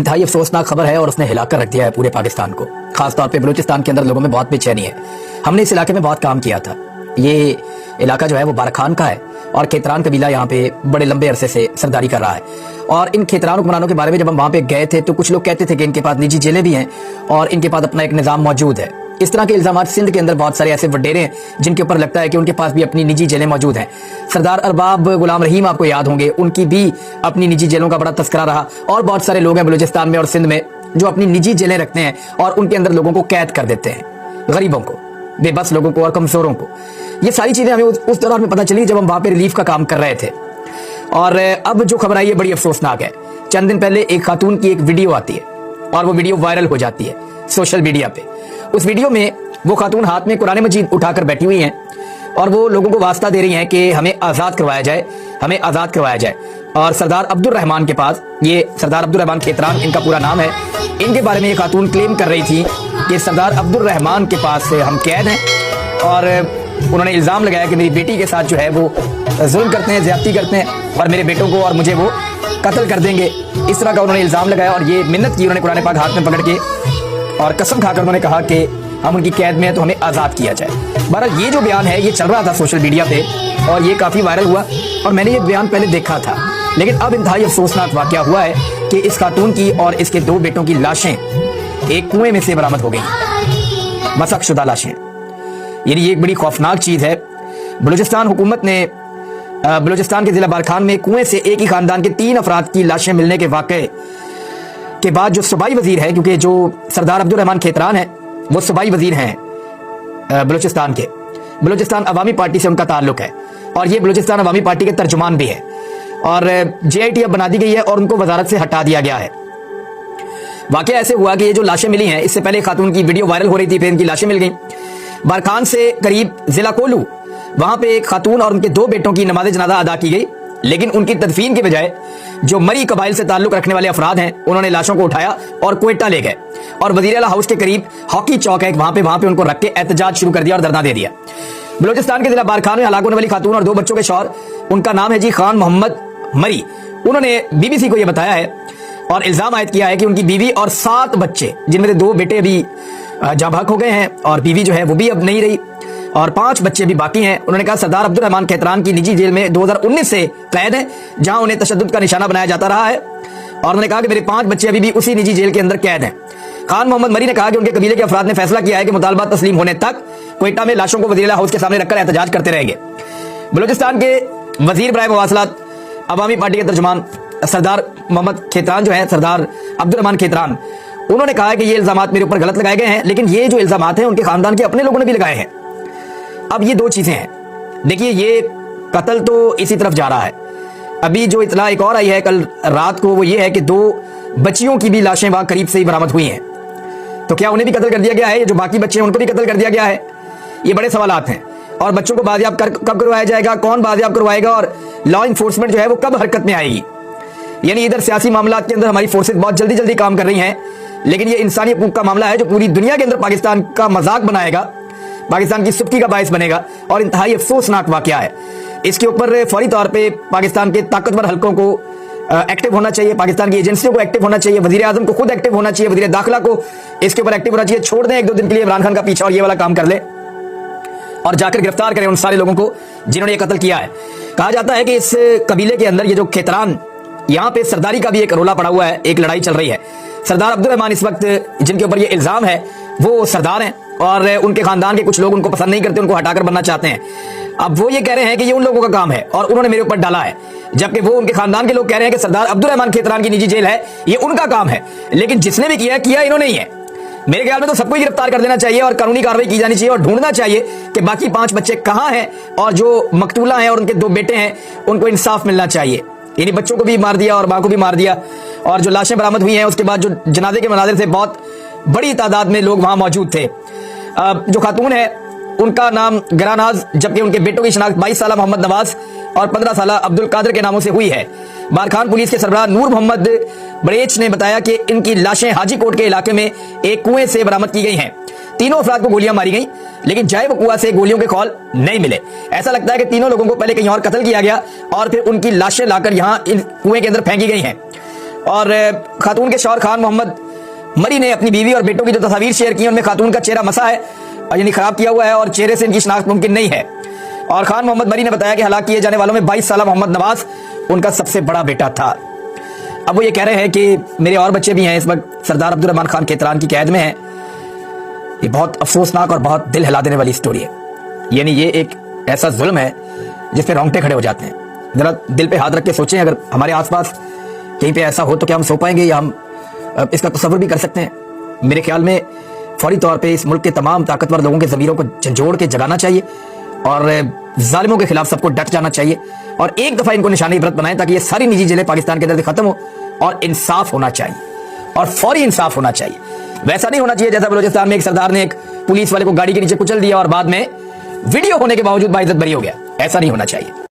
इंतहाई अफसोसनाक खबर है और उसने हिलाकर रख दिया है पूरे पाकिस्तान को। खासतौर पे बलूचिस्तान के अंदर लोगों में बहुत बेचैनी है। हमने इस इलाके में बहुत काम किया था। ये इलाका जो है वो बारखान का है और खेतरान कबीला यहाँ पे बड़े लंबे अरसे से सरदारी कर रहा है। और इन खेतरान हुक्मरानों के बारे में जब हम वहाँ पे गए थे तो कुछ लोग कहते थे कि इनके पास निजी जेलें भी हैं और इनके पास अपना एक निज़ाम मौजूद है। इस तरह के इल्जाम सिंध के अंदर बहुत सारे ऐसे वडेरे हैं जिनके ऊपर लगता है कि उनके पास भी अपनी निजी जेलें मौजूद हैं। सरदार अरबाब गुलाम रहीम आपको याद होंगे, उनकी भी अपनी निजी जेलों का बड़ा तस्करा रहा। और बहुत सारे लोग हैं बलूचिस्तान में और सिंध में जो अपनी निजी जेलें रखते हैं और उनके अंदर लोगों को कैद कर देते हैं, गरीबों को, बेबस लोगों को और कमजोरों को। ये सारी चीजें हमें उस दौरान में पता चली जब हम वहां पे रिलीफ का काम कर रहे थे। और अब जो खबर आई है बड़ी अफसोसनाक है। चंद दिन पहले एक खातून की एक वीडियो आती है और वो वीडियो वायरल हो जाती है सोशल मीडिया पे। उस वीडियो में वो खातून हाथ में कुरान मजीद उठाकर बैठी हुई हैं और वो लोगों को वास्ता दे रही हैं कि हमें आजाद करवाया जाए, हमें आजाद करवाया जाए। और सरदार अब्दुल रहमान के पास, ये सरदार अब्दुल रहमान खेतरान इनका पूरा नाम है, इनके बारे में ये खातून क्लेम कर रही थी कि सरदार अब्दुल रहमान के पास हम कैद हैं और उन्होंने इल्जाम लगाया कि मेरी बेटी के साथ जो है वो जुल्म करते हैं, ज्यादती करते हैं और मेरे बेटों को और मुझे वो कत्ल कर देंगे। इस तरह का उन्होंने इल्जाम लगाया और ये मिन्नत की उन्होंने कुरान पाक हाथ में पकड़ के और कसम खाकर उन्होंने कहा कि हम उनकी कैद में हैं तो हमें आजाद किया जाए। बहरहाल ये जो बयान है ये चल रहा था सोशल मीडिया पे और ये काफी वायरल हुआ और मैंने ये बयान पहले देखा था। लेकिन अब इंतहाई अफसोसनाक वाकया हुआ है कि इस खातून की और इसके दो बेटों की लाशें एक कुएं में से बरामद हो गई, मसकशुदा लाशें। ये एक बड़ी खौफनाक चीज है। बलूचिस्तान हुकूमत ने बलूचिस्तान के जिला बारखान में कुएं से एक ही खानदान के 3 अफराद की लाशें मिलने के वाकये के बाद जो सूबाई वजीर है, क्योंकि जो सरदार अब्दुल रहमान खेतरान है वो सूबाई वजीर हैं बलूचिस्तान के, बलूचिस्तान अवामी पार्टी से उनका ताल्लुक है और ये बलूचिस्तान अवामी पार्टी के तर्जुमान भी है और JIT अब बना दी गई है और उनको वजारत से हटा दिया गया है। वाकया ऐसे हुआ कि ये जो लाशें मिली हैं, इससे पहले खातून की वीडियो वायरल हो रही थी, फिर इनकी लाशें मिल गई। बारखान से करीब जिला कोलू, वहां पे एक खातून और उनके 2 बेटों की नमाज जनाजा अदा की गई, लेकिन उनकी तदफीन के बजाय जो मरी कबाइल से ताल्लुक रखने वाले अफराद हैं उन्होंने लाशों को उठाया और क्वेटा ले गए और वजीर आला हाउस के करीब हॉकी चौक है वहां पे उनको रख के एहतजाज शुरू कर दिया और धरना दे दिया। बलूचिस्तान के जिला बारखान में हलाक होने वाली खातून और 2 बच्चों के शौहर, उनका नाम है जी खान मोहम्मद मरी। उन्होंने BBC को यह बताया है और इल्जाम आयद किया है कि उनकी बीवी और 7 बच्चे, जिनमें से 2 बेटे अभी जाबहक हो गए हैं और बीवी जो है वो भी अब नहीं रही और 5 बच्चे भी बाकी हैं। उन्होंने कहा सरदार अब्दुल रहमान खेतरान की निजी जेल में 2019 से कैद है जहां उन्हें तशद्दुद का निशाना बनाया जाता रहा है और उन्होंने कहा कि मेरे 5 बच्चे अभी भी उसी निजी जेल के अंदर कैद हैं। खान मोहम्मद मरी ने कहा कि उनके कबीले के अफराद ने फैसला किया है कि मुतालबा तस्लीम होने तक क्वेटा में लाशों को वजीर हाउस के सामने रखकर एहतजाज करते रहेंगे। बलूचिस्तान के वजीर बराए मवासलात अवामी पार्टी के तर्जुमान सरदार मोहम्मद खेतरान जो है, सरदार अब्दुल रहमान खेतरान, उन्होंने कहा कि ये इल्जाम मेरे ऊपर गलत लगाए गए हैं, लेकिन ये जो इल्जाम हैं उनके खानदान के अपने लोगों ने भी लगाए हैं। अब ये 2 चीजें हैं। देखिए, ये कत्ल तो इसी तरफ जा रहा है। अभी जो इतला एक और आई है कल रात को, वो ये है कि 2 बच्चियों की भी लाशें वहां करीब से ही बरामद हुई हैं। तो क्या उन्हें भी कत्ल कर दिया गया है? जो बाकी बच्चे हैं उनको भी कत्ल कर दिया गया है? ये बड़े सवालात हैं। और बच्चों को बाजियाब कब करवाया जाएगा, कौन बाजियाब करवाएगा और लॉ इन्फोर्समेंट जो है वो कब हरकत में आएगी? यानी इधर सियासी मामला के अंदर हमारी फोर्सेज बहुत जल्दी जल्दी काम कर रही हैं, लेकिन ये इंसानी हकूक का मामला है जो पूरी दुनिया के अंदर पाकिस्तान का मजाक बनाएगा, पाकिस्तान की सुबकी का बायस बनेगा और इंतहाई अफसोसनाक वाकया है। इसके ऊपर फौरी तौर पे पाकिस्तान के ताकतवर हलकों को एक्टिव होना चाहिए, पाकिस्तान की एजेंसियों को एक्टिव होना चाहिए, वजीर आजम को खुद एक्टिव होना चाहिए, वजीर दाखिला को इसके ऊपर एक्टिव होना चाहिए। छोड़ दें 1-2 दिन के लिए इमरान खान का पीछा और ये वाला काम कर ले और जाकर गिरफ्तार करें उन सारे लोगों को जिन्होंने ये कत्ल किया है। कहा जाता है कि इस कबीले के अंदर ये जो खेतरान, यहाँ पे सरदारी का भी एक रोला पड़ा हुआ है, एक लड़ाई चल रही है। सरदार अब्दुल रहमान इस वक्त जिनके ऊपर ये इल्जाम है वो सरदार हैं और उनके खानदान के कुछ लोग उनको पसंद नहीं करते, उनको हटाकर बनना चाहते हैं। अब वो ये कह रहे हैं कि ये उन लोगों का काम है और उन्होंने मेरे ऊपर डाला है, जबकि वो उनके खानदान के लोग कह रहे हैं कि सरदार अब्दुल रहमान खेतरान की निजी जेल है, ये उनका काम है। लेकिन जिसने भी किया इन्होंने ही है। मेरे ख्याल में तो सबको गिरफ्तार कर देना चाहिए और कानूनी कार्रवाई की जानी चाहिए और ढूंढना चाहिए कि बाकी 5 बच्चे कहां हैं और जो मकतूला हैं और उनके 2 बेटे हैं उनको इंसाफ मिलना चाहिए। यानी बच्चों को भी मार दिया और मां को भी मार दिया और जो लाशें बरामद हुई हैं उसके बाद जो जनाजे के मनाजिर थे, बहुत बड़ी तादाद में लोग वहां मौजूद थे। जो खातून है उनका नाम गरानाज, जबकि उनके बेटों की शनाख्त 22 साल मोहम्मद नवाज और 15 साल अब्दुल कादिर के नामों से हुई है। बारखान पुलिस के सरबराह नूर मोहम्मद बरेच ने बताया कि इनकी लाशें हाजी कोट के इलाके में एक कुएं से बरामद की गई हैं। तीनों अफराद को गोलियां मारी गई, लेकिन जाए वकुआ से गोलियों के खौल नहीं मिले। ऐसा लगता है कि तीनों लोगों को पहले कहीं और कत्ल किया गया और फिर उनकी लाशें लाकर यहां इन कुएं के अंदर फेंकी गई हैं और खातून के शौहर खान मोहम्मद मरी ने अपनी बीवी और बेटों की जो तस्वीर शेयर की, उनमें खातून का चेहरा मसा है, यानी खराब किया हुआ है, और चेहरे से इनकी शनाख्त मुमकिन नहीं है। और खान मोहम्मद मरी ने बताया कि हलाक किए जाने वालों में 22 साल मोहम्मद नवाज उनका सबसे बड़ा बेटा था। अब वो ये कह रहे हैं कि मेरे और बच्चे भी हैं, इस वक्त सरदार अब्दुर्रहमान खान केतरान की कैद में हैं। ये बहुत अफसोसनाक और बहुत दिल हिला देने वाली स्टोरी है। यानी ये एक ऐसा जुल्म है जिस पे रोंगटे खड़े हो जाते हैं। जरा दिल पे हाथ रख के सोचें, अगर हमारे आसपास कहीं पे ऐसा हो तो क्या हम सो पाएंगे, या हम इसका तसव्वुर भी कर सकते हैं? मेरे ख्याल में फौरी तौर पे इस मुल्क के तमाम ताकतवर लोगों के ज़मीरों को झंझोड़ के जगाना चाहिए और जालिमों के खिलाफ सबको डट जाना चाहिए और एक दफा इनको निशानी इबरत बनाएं, ताकि ये सारी निजी जेलें पाकिस्तान के अंदर खत्म हो और इंसाफ होना चाहिए और फौरी इंसाफ होना चाहिए। वैसा नहीं होना चाहिए जैसा बलूचिस्तान में एक सरदार ने एक पुलिस वाले को गाड़ी के नीचे कुचल दिया और बाद में वीडियो होने के बावजूद बाइज्जत बरी हो गया। ऐसा नहीं होना चाहिए।